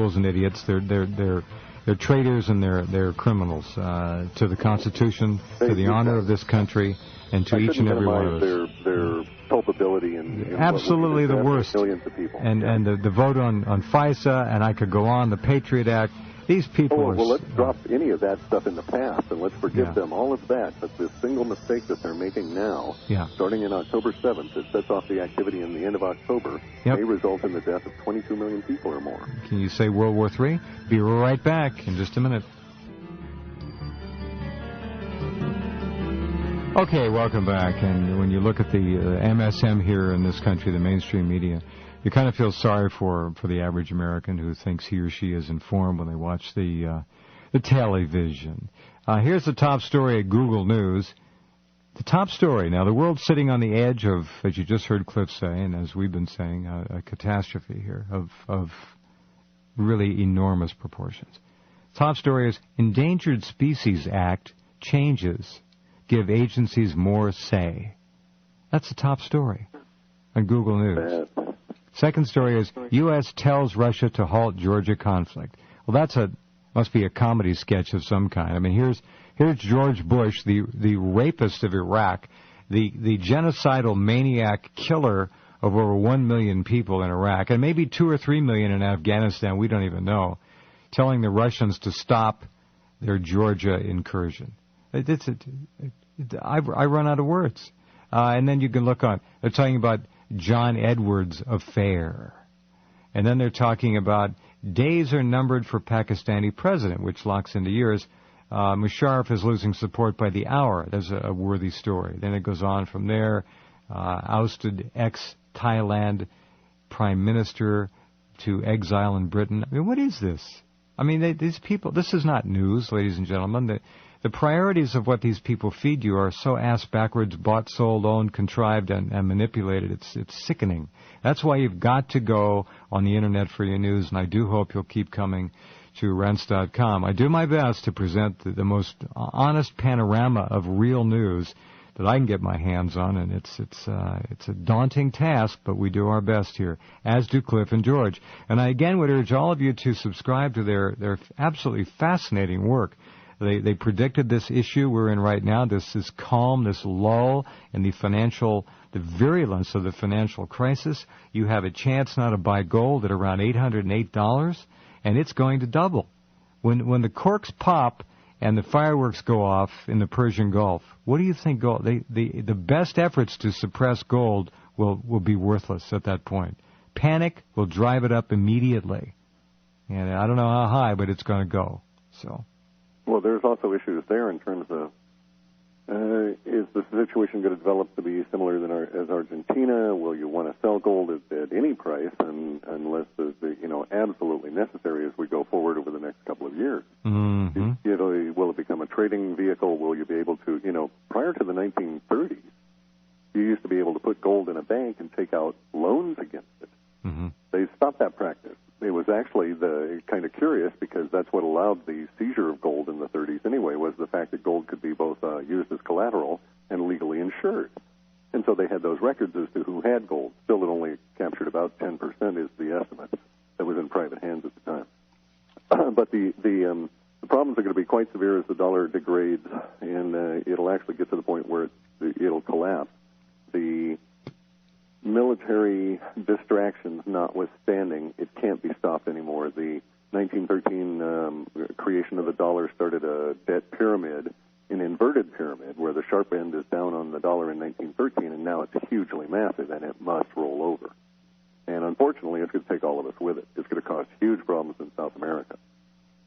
fools and idiots. They're traitors and they're criminals to the Constitution, to the honor of this country, and to each and every one of us. Their culpability in absolutely the worst. Millions of people. And the vote on FISA, and I could go on, the Patriot Act. These people are... Well, let's drop any of that stuff in the past, and let's forgive them all of that. But this single mistake that they're making now, starting in October 7th, it sets off the activity in the end of October, may result in the death of 22 million people or more. Can you say World War III? Be right back in just a minute. Okay, welcome back. And when you look at the MSM here in this country, the mainstream media, you kind of feel sorry for the average American who thinks he or she is informed when they watch the television. Here's the top story at Google News. The top story. Now, the world's sitting on the edge of, as you just heard Clif say, and as we've been saying, a catastrophe here of really enormous proportions. Top story is Endangered Species Act changes give agencies more say. That's the top story on Google News. Second story is U.S. tells Russia to halt Georgia conflict. Well, must be a comedy sketch of some kind. I mean, here's George Bush, the rapist of Iraq, the genocidal maniac killer of over 1 million people in Iraq, and maybe 2 or 3 million in Afghanistan, we don't even know, telling the Russians to stop their Georgia incursion. I run out of words. And then you can look on. They're talking about John Edwards' affair. And then they're talking about days are numbered for Pakistani president, which locks into years. Musharraf is losing support by the hour. There's a worthy story. Then it goes on from there. Ousted ex-Thailand prime minister to exile in Britain. I mean, what is this? I mean, these people, this is not news, ladies and gentlemen. The priorities of what these people feed you are so ass-backwards, bought, sold, owned, contrived, and manipulated. It's sickening. That's why you've got to go on the Internet for your news, and I do hope you'll keep coming to Rense.com. I do my best to present the most honest panorama of real news that I can get my hands on, and it's a daunting task, but we do our best here, as do Clif and George. And I again would urge all of you to subscribe to their absolutely fascinating work. They predicted this issue we're in right now, this calm, this lull in the virulence of the financial crisis. You have a chance now to buy gold at around $808, and it's going to double. When the corks pop and the fireworks go off in the Persian Gulf, what do you think gold? The best efforts to suppress gold will be worthless at that point. Panic will drive it up immediately. And I don't know how high, but it's going to go. So. Well, there's also issues there in terms of is the situation going to develop to be similar as Argentina? Will you want to sell gold at any price, unless the absolutely necessary as we go forward over the next couple of years? Mm-hmm. Will it become a trading vehicle? Will you be able to, prior to the 1930s, you used to be able to put gold in a bank and take out loans against it. Mm-hmm. They stopped that practice. It was actually kind of curious because that's what allowed the seizure of gold in the 30s anyway, was the fact that gold could be both used as collateral and legally insured. And so they had those records as to who had gold. Still, it only captured about 10% is the estimate that was in private hands at the time. But the problems are going to be quite severe as the dollar degrades, and it'll actually get to the point where it'll collapse. The military distractions notwithstanding, it can't be stopped anymore. The 1913 creation of the dollar started a debt pyramid, an inverted pyramid, where the sharp end is down on the dollar in 1913, and now it's hugely massive, and it must roll over. And unfortunately, it's going to take all of us with it. It's going to cause huge problems in South America,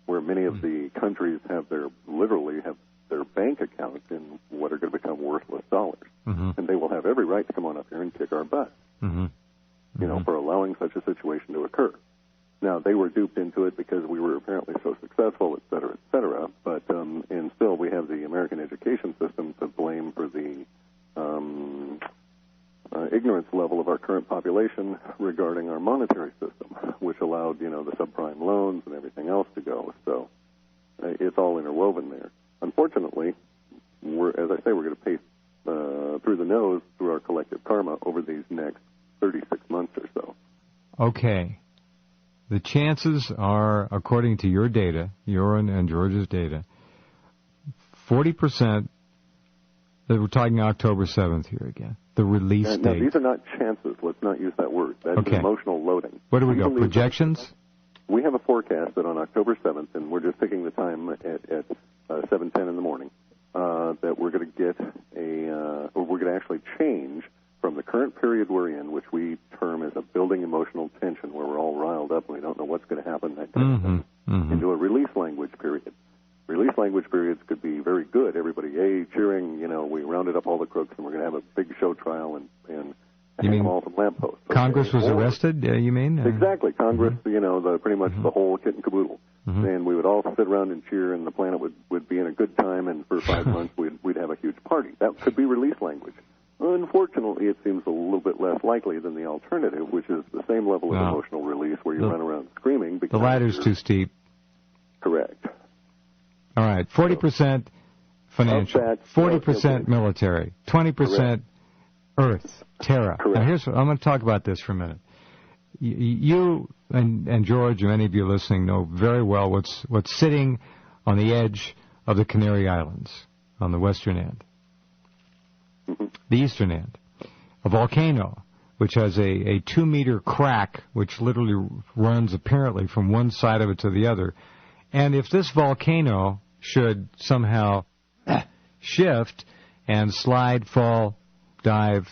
where many of the countries literally have their bank accounts in what are going to become worthless dollars. Mm-hmm. And they will have every right to come on up here and kick our butt, for allowing such a situation to occur. Now, they were duped into it because we were apparently so successful, et cetera, but and still we have the American education system to blame for the ignorance level of our current population regarding our monetary system, which allowed, the subprime loans and everything else to go. So it's all interwoven there. Unfortunately, we're going to pay through the nose through our collective karma over these next 36 months or so. Okay. The chances are, according to your data, your and George's data, 40%, that we're talking October 7th here again, the release date. No, these are not chances. Let's not use that word. That's emotional loading. Where do we go? Projections? We have a forecast that on October 7th, and we're just picking the time at 7:10 in the morning, that we're going to get or we're going to actually change from the current period we're in, which we term as a building emotional tension, where we're all riled up and we don't know what's going to happen, that kind of thing, into a release language period. Release language periods could be very good. Everybody, yay, cheering, we rounded up all the crooks and we're going to have a big show trial and hang them all from lampposts. Congress was arrested, you mean? Exactly. Congress, pretty much the whole kit and caboodle. And we would all sit around and cheer, and the planet would be in a good time, and for 5 months we'd have a huge party. That could be release language. Unfortunately, it seems a little bit less likely than the alternative, which is the same level of emotional release where you run around screaming. The ladder's too steep. Correct. All right, 40% financial, 40% military, 20% Earth, Terra. Correct. Now I'm going to talk about this for a minute. You and George and many of you listening know very well what's sitting on the edge of the Canary Islands on the western end. The eastern end. A volcano, which has a 2-meter crack, which literally runs apparently from one side of it to the other. And if this volcano should somehow shift and slide, fall, dive,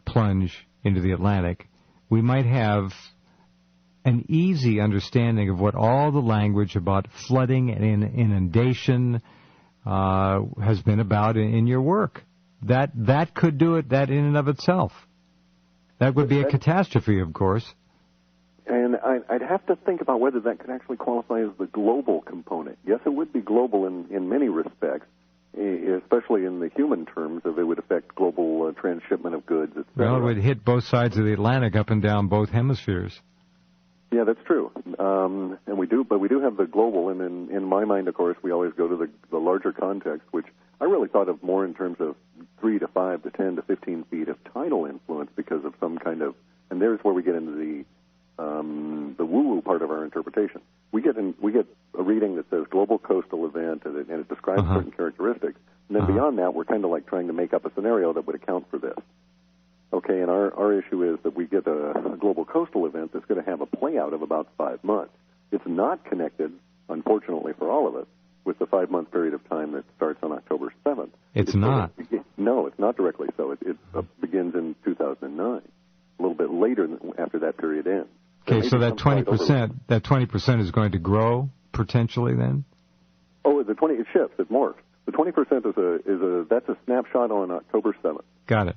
plunge into the Atlantic, we might have an easy understanding of what all the language about flooding and inundation has been about in your work. That could do it, that in and of itself. That would be a catastrophe, of course. And I'd have to think about whether that could actually qualify as the global component. Yes, it would be global in many respects, especially in the human terms of it would affect global transshipment of goods, etc. Well, it would hit both sides of the Atlantic up and down both hemispheres. Yeah, that's true. And we do have the global, and in my mind, of course, we always go to the larger context, which I really thought of more in terms of 3 to 5 to 10 to 15 feet of tidal influence because of some kind of, and there's where we get into the woo-woo part of our interpretation. We get a reading that says global coastal event, and it describes certain characteristics. And then beyond that, we're kind of like trying to make up a scenario that would account for this. Okay, and our issue is that we get a global coastal event that's going to have a play-out of about 5 months. It's not connected, unfortunately for all of us, with the 5-month period of time that starts on October 7th. It's not. No, it's not directly so. It begins in 2009, a little bit later after that period ends. Okay, so that 20% is going to grow potentially then? Oh, it shifts. It morphs. The 20% that's a snapshot on October 7th. Got it.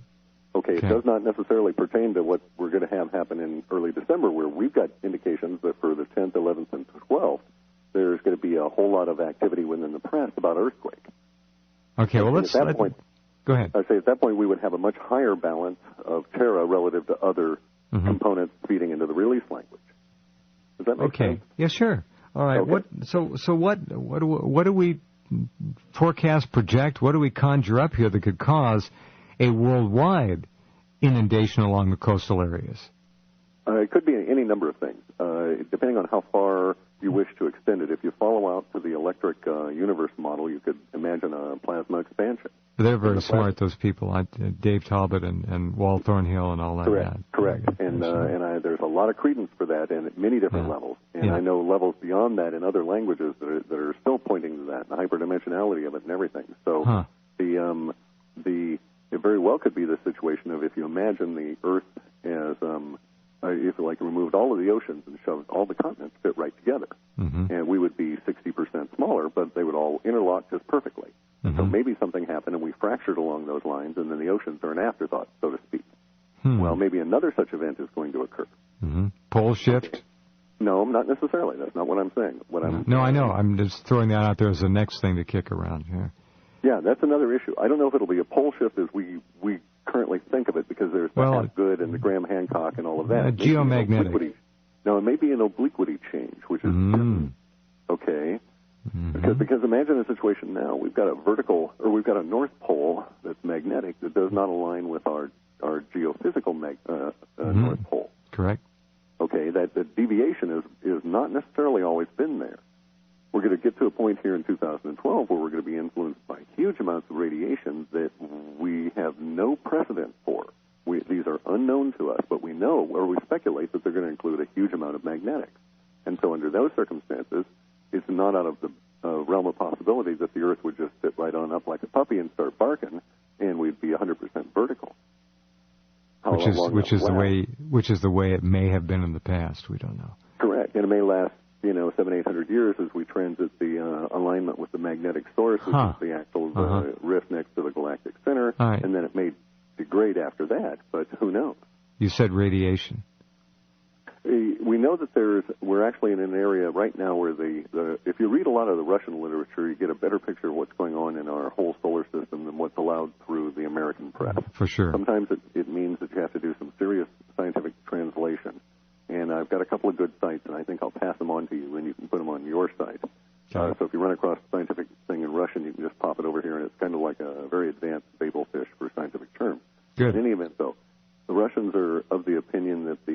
Okay, it does not necessarily pertain to what we're going to have happen in early December, where we've got indications that for the 10th, 11th, and 12th, there's going to be a whole lot of activity within the press about earthquake. Okay, well, go ahead. I say at that point we would have a much higher balance of Terra relative to other components feeding into the release language. Does that make sense? Yeah, sure. All right. Okay. What do we forecast, project? What do we conjure up here that could cause a worldwide inundation along the coastal areas? It could be any number of things, depending on how far you wish to extend it. If you follow out to the electric universe model, you could imagine a plasma expansion. They're very smart, those people, Dave Talbot and Walt Thornhill and all that. Correct. And there's a lot of credence for that and at many different levels. And I know levels beyond that in other languages that are still pointing to that, the hyperdimensionality of it and everything. So it very well could be the situation of if you imagine the Earth as if you removed all of the oceans and shoved all the continents fit right together, and we would be 60% smaller, but they would all interlock just perfectly. So maybe something happened and we fractured along those lines, and then the oceans are an afterthought, so to speak. Well, maybe another such event is going to occur. Pole shift? No, not necessarily. That's not what I'm saying. No, I know. I'm just throwing that out there as the next thing to kick around here. Yeah, that's another issue. I don't know if it'll be a pole shift as we currently think of it, because there's the Hapgood and the Graham Hancock and all of that. Geomagnetic. No, it may be an obliquity change, which is different. Okay. Because imagine a situation now. We've got a north pole that's magnetic that does not align with our geophysical north pole. Correct. Okay, that the deviation is not necessarily always been there. We're going to get to a point here in 2012 where we're going to be influenced by huge amounts of radiation that we have no precedent for. These are unknown to us, but we know, or we speculate, that they're going to include a huge amount of magnetics. And so under those circumstances, it's not out of the realm of possibility that the Earth would just sit right on up like a puppy and start barking, and we'd be 100% vertical. Which is the way it may have been in the past. We don't know. Correct, and it may last 700-800 years as we transit the alignment with the magnetic source, which is the actual rift next to the galactic center, and then it may degrade after that, but who knows? You said radiation. We know that we're actually in an area right now where if you read a lot of the Russian literature, you get a better picture of what's going on in our whole solar system than what's allowed through the American press. For sure. Sometimes it means that you have to do some serious scientific translation. And I've got a couple of good sites, and I think I'll pass them on to you, and you can put them on your site. So if you run across a scientific thing in Russian, you can just pop it over here, and it's kind of like a very advanced babel fish for scientific terms. Good. In any event, though, the Russians are of the opinion that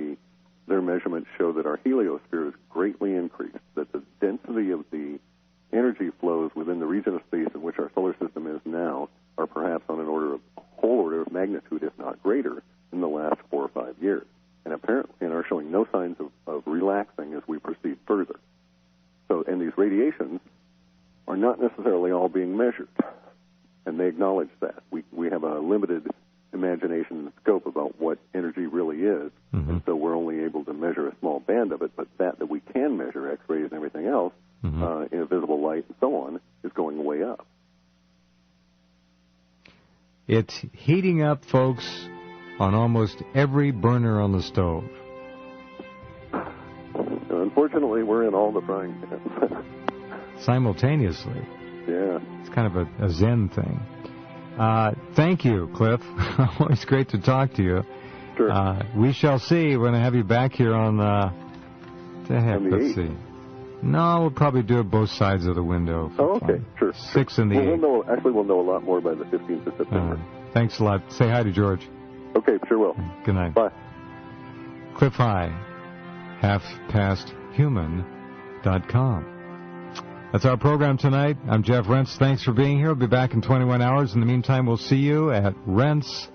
their measurements show that our heliosphere is greatly increased, that the density of the energy flows within the region of space in which our solar system is now are perhaps on a whole order of magnitude, if not greater, in the last 4 or 5 years, and are showing no signs of relaxing as we proceed further. And these radiations are not necessarily all being measured, and they acknowledge that. We have a limited imagination and scope about what energy really is, and so we're only able to measure a small band of it, but that we can measure, X-rays and everything else, in visible light and so on, is going way up. It's heating up, folks, on almost every burner on the stove. Unfortunately, we're in all the frying pans. Simultaneously. Yeah. It's kind of a Zen thing. Thank you, Clif. Always great to talk to you. Sure. We shall see. We're going to have you back here on the heck, let's 8th. see. No, we'll probably do it both sides of the window. Okay, sure. 6 and the 8th. We'll know a lot more by the 15th of September. Thanks a lot. Say hi to George. Okay, sure will. Good night. Bye. Clif High, halfpasthuman.com. That's our program tonight. I'm Jeff Rense. Thanks for being here. We'll be back in 21 hours. In the meantime, we'll see you at rense.com.